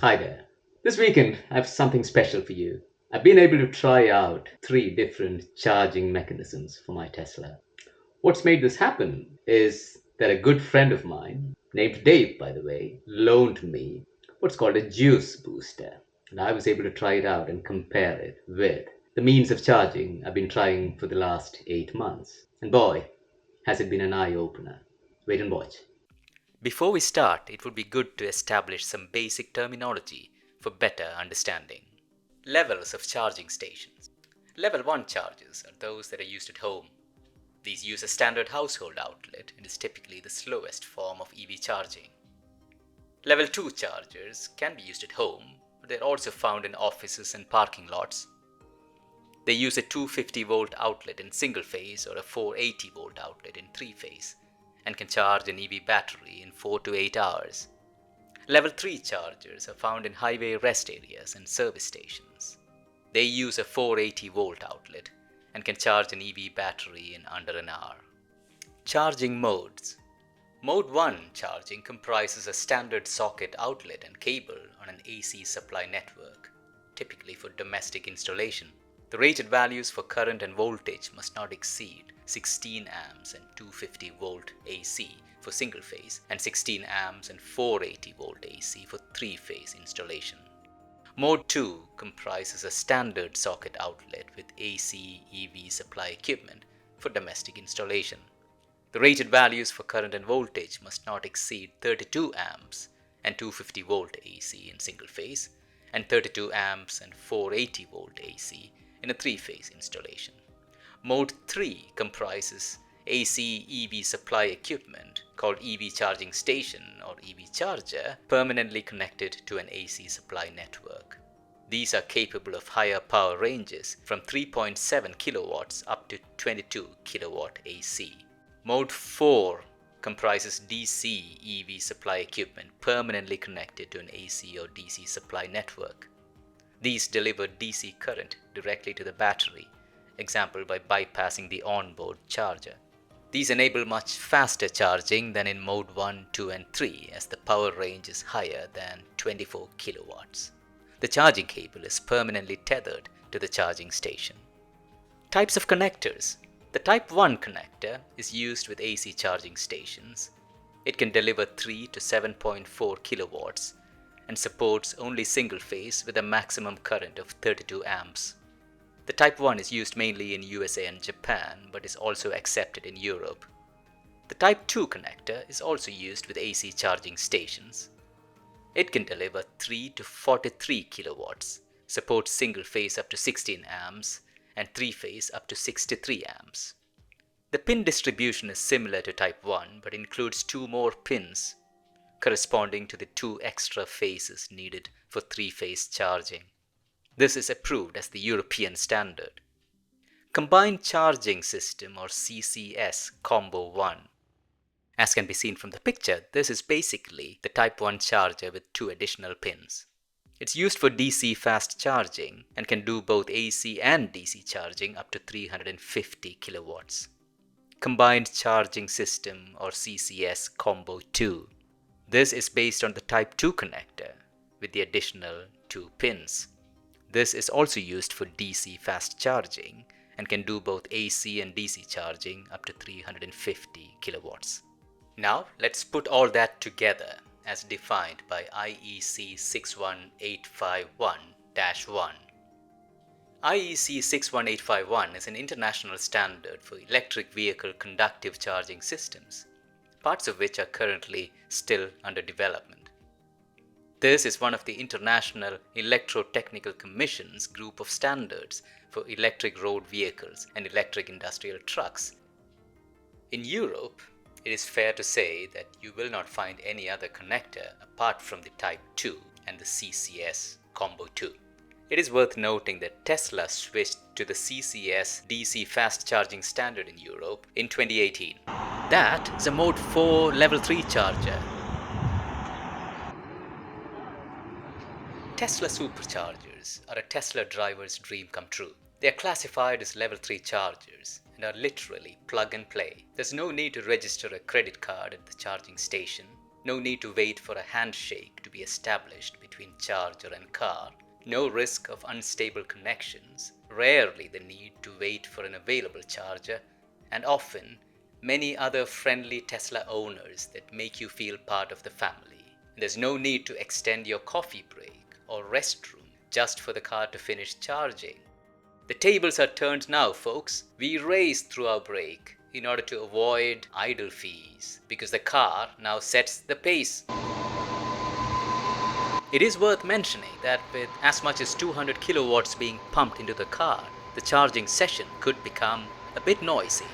Hi there. This weekend, I have something special for you. I've been able to try out three different charging mechanisms for my Tesla. What's made this happen is that a good friend of mine, named Dave, by the way, loaned me what's called a juice booster. And I was able to try it out and compare it with the means of charging I've been trying for the last 8 months. And boy, has it been an eye opener. Wait and watch. Before we start, it would be good to establish some basic terminology for better understanding. Levels of charging stations. Level 1 chargers are those that are used at home. These use a standard household outlet and is typically the slowest form of EV charging. Level 2 chargers can be used at home, but they're also found in offices and parking lots. They use a 250 volt outlet in single phase or a 480 volt outlet in three phase and can charge an EV battery in 4 to 8 hours. Level 3 chargers are found in highway rest areas and service stations. They use a 480 volt outlet and can charge an EV battery in under an hour. Charging modes. Mode 1 charging comprises a standard socket outlet and cable on an AC supply network, typically for domestic installation. The rated values for current and voltage must not exceed 16 amps and 250 volt AC for single phase and 16 amps and 480 volt AC for three phase installation. Mode 2 comprises a standard socket outlet with AC EV supply equipment for domestic installation. The rated values for current and voltage must not exceed 32 amps and 250 volt AC in single phase and 32 amps and 480 volt AC in a three-phase installation. Mode 3 comprises AC EV supply equipment called EV charging station or EV charger permanently connected to an AC supply network. These are capable of higher power ranges from 3.7 kilowatts up to 22 kilowatt AC. Mode 4 comprises DC EV supply equipment permanently connected to an AC or DC supply network. These deliver DC current directly to the battery, example by bypassing the onboard charger. These enable much faster charging than in mode 1, 2 and 3 as the power range is higher than 24 kilowatts. The charging cable is permanently tethered to the charging station. Types of connectors. The Type 1 connector is used with AC charging stations. It can deliver 3 to 7.4 kilowatts and supports only single phase with a maximum current of 32 amps. The Type 1 is used mainly in USA and Japan but is also accepted in Europe. The Type 2 connector is also used with AC charging stations. It can deliver 3 to 43 kilowatts, supports single phase up to 16 amps and three phase up to 63 amps. The pin distribution is similar to Type 1 but includes two more pins corresponding to the two extra phases needed for three-phase charging. This is approved as the European standard. Combined Charging System or CCS Combo 1. As can be seen from the picture, this is basically the Type 1 charger with two additional pins. It's used for DC fast charging and can do both AC and DC charging up to 350 kilowatts. Combined Charging System or CCS Combo 2. This is based on the Type 2 connector with the additional two pins. This is also used for DC fast charging and can do both AC and DC charging up to 350 kilowatts. Now let's put all that together as defined by IEC 61851-1. IEC 61851 is an international standard for electric vehicle conductive charging systems, parts of which are currently still under development. This is one of the International Electrotechnical Commission's group of standards for electric road vehicles and electric industrial trucks. In Europe, it is fair to say that you will not find any other connector apart from the Type 2 and the CCS Combo 2. It is worth noting that Tesla switched to the CCS DC fast charging standard in Europe in 2018. That is a Mode 4 Level 3 charger. Tesla Superchargers are a Tesla driver's dream come true. They are classified as Level 3 chargers and are literally plug and play. There's no need to register a credit card at the charging station, No need to wait for a handshake to be established between charger and car. No risk of unstable connections. Rarely the need to wait for an available charger. And often, many other friendly Tesla owners that make you feel part of the family. There's no need to extend your coffee break or restroom just for the car to finish charging. The tables are turned now, folks. We race through our break in order to avoid idle fees because the car now sets the pace. It is worth mentioning that with as much as 200 kilowatts being pumped into the car, the charging session could become a bit noisy.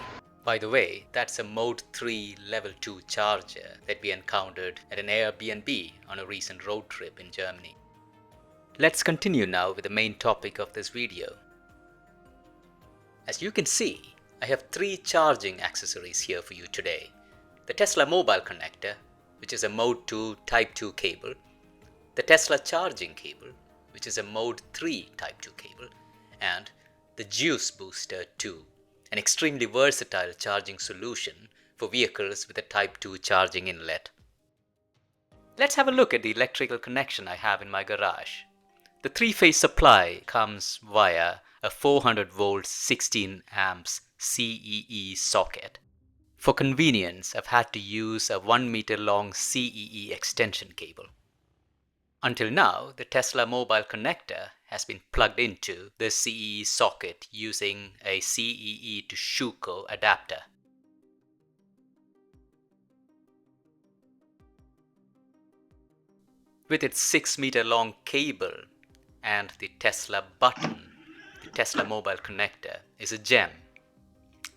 By the way, that's a Mode 3 Level 2 charger that we encountered at an Airbnb on a recent road trip in Germany. Let's continue now with the main topic of this video. As you can see, I have 3 charging accessories here for you today. The Tesla mobile connector, which is a Mode 2 Type 2 cable, the Tesla charging cable, which is a Mode 3 Type 2 cable, and the Juice Booster 2, an extremely versatile charging solution for vehicles with a Type 2 charging inlet. Let's have a look at the electrical connection I have in my garage. The 3-phase supply comes via a 400 volt 16 amps CEE socket. For convenience, I've had to use a 1 meter long CEE extension cable. Until now, the Tesla mobile connector has been plugged into the CEE socket using a CEE to Schuko adapter. With its 6 meter long cable and the Tesla button, the Tesla mobile connector is a gem.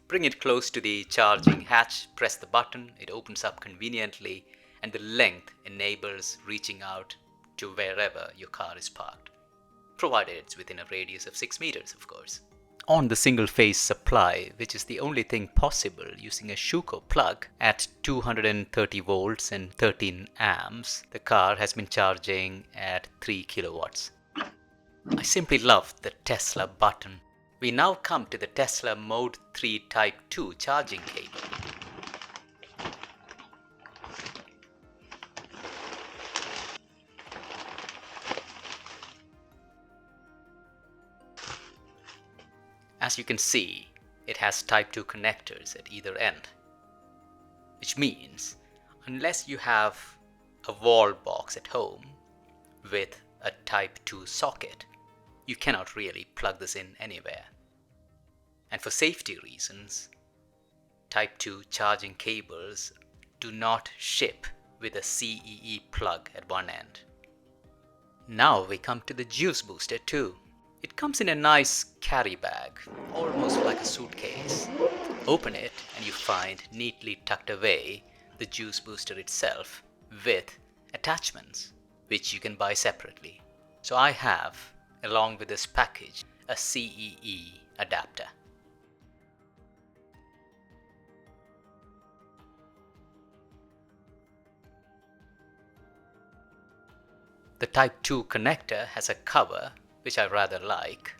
Bring it close to the charging hatch, press the button, it opens up conveniently, and the length enables reaching out to wherever your car is parked, provided it's within a radius of 6 meters, of course. On the single-phase supply, which is the only thing possible using a Schuko plug at 230 volts and 13 amps, the car has been charging at 3 kilowatts. I simply love the Tesla button. We now come to the Tesla Mode 3 Type 2 charging cable. As you can see, it has Type 2 connectors at either end, which means unless you have a Wallbox at home with a Type 2 socket, you cannot really plug this in anywhere. And for safety reasons, Type 2 charging cables do not ship with a CEE plug at one end. Now we come to the Juice Booster 2. It comes in a nice carry bag, almost like a suitcase. Open it and you find neatly tucked away the Juice Booster itself with attachments, which you can buy separately. So I have, along with this package, a CEE adapter. The Type 2 connector has a cover which I rather like.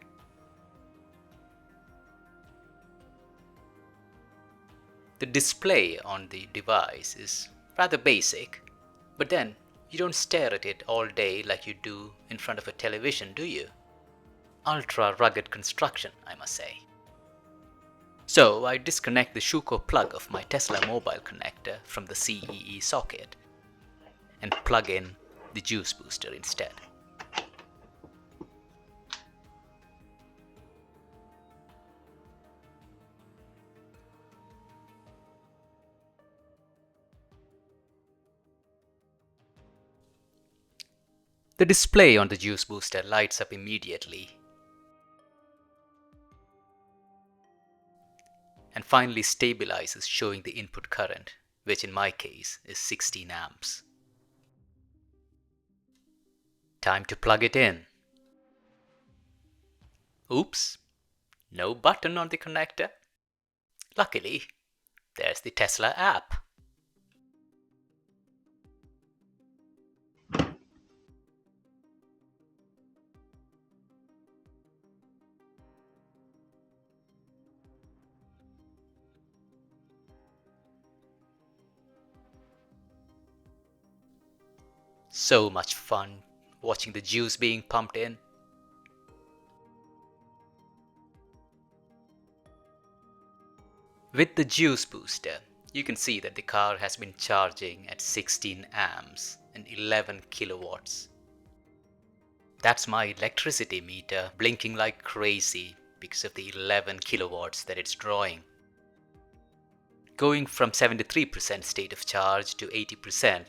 The display on the device is rather basic, but then you don't stare at it all day like you do in front of a television, do you? Ultra rugged construction, I must say. So I disconnect the Schuko plug of my Tesla mobile connector from the CEE socket and plug in the Juice Booster instead. The display on the Juice Booster lights up immediately and finally stabilizes, showing the input current, which in my case is 16 amps. Time to plug it in. Oops, no button on the connector. Luckily, there's the Tesla app. So much fun watching the juice being pumped in. With the juice booster, you can see that the car has been charging at 16 amps and 11 kilowatts. That's my electricity meter blinking like crazy because of the 11 kilowatts that it's drawing. Going from 73% state of charge to 80%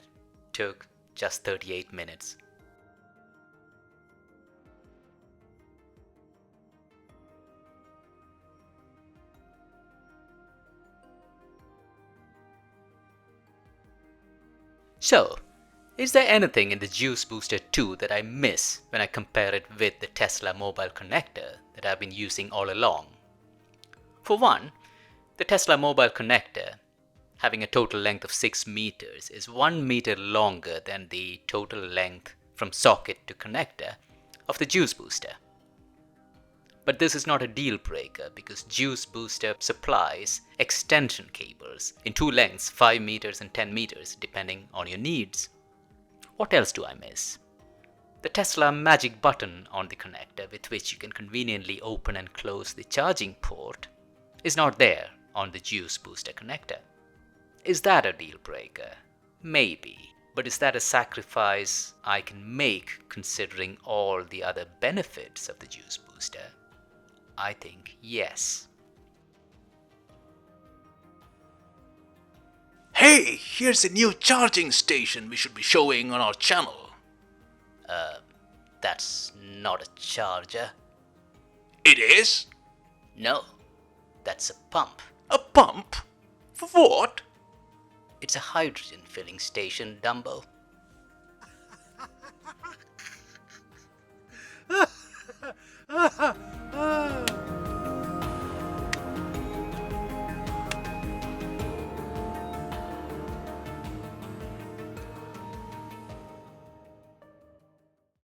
took just 38 minutes. So, is there anything in the Juice Booster 2 that I miss when I compare it with the Tesla mobile connector that I've been using all along? For one, the Tesla mobile connector, having a total length of 6 meters, is 1 meter longer than the total length from socket to connector of the Juice Booster. But this is not a deal breaker because Juice Booster supplies extension cables in two lengths, 5 meters and 10 meters, depending on your needs. What else do I miss? The Tesla magic button on the connector with which you can conveniently open and close the charging port is not there on the Juice Booster connector. Is that a deal breaker? Maybe. But is that a sacrifice I can make considering all the other benefits of the Juice Booster? I think yes. Hey, here's a new charging station we should be showing on our channel. That's not a charger. It is? No, that's a pump. A pump? For what? It's a hydrogen filling station, Dumbo.